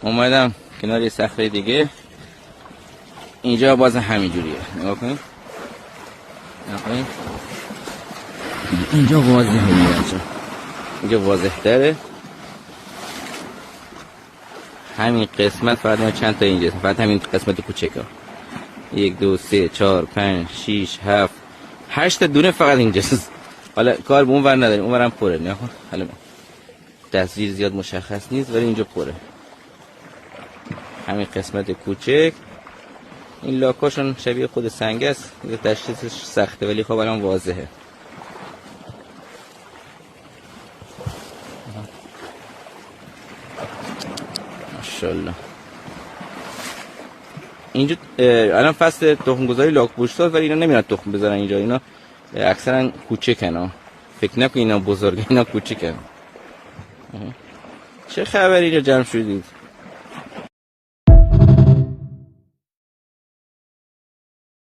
اومدم کنار یه صخره دیگه. اینجا باز همین جوریه. نگاه کنید. اینجا واضحه. اینجا واضح تره. همین قسمت فقط ما چند تا اینجاست. فقط همین قسمت کوچیکه. 1 2 3 4 5 6 7 8 تا دونه فقط اینجاست. حالا کار به اون ور نداریم. اون ورم پره. نه حالا تصویر زیاد مشخص نیست ولی اینجا پره. همین قسمت کوچک. این لاکاشون شبیه خود سنگ است. تشخیصش سخته ولی خب الان واضحه. ماشاءالله. اینجا الان فصل تخم گذاری لاک‌پشت‌هاست ولی اینا نمیاد تخم بذارن اینجا. اینا اکثرا کوچکن ها. فکر نکن اینا بزرگه، اینا کوچکن. چه خبری اینجا جمع شدید؟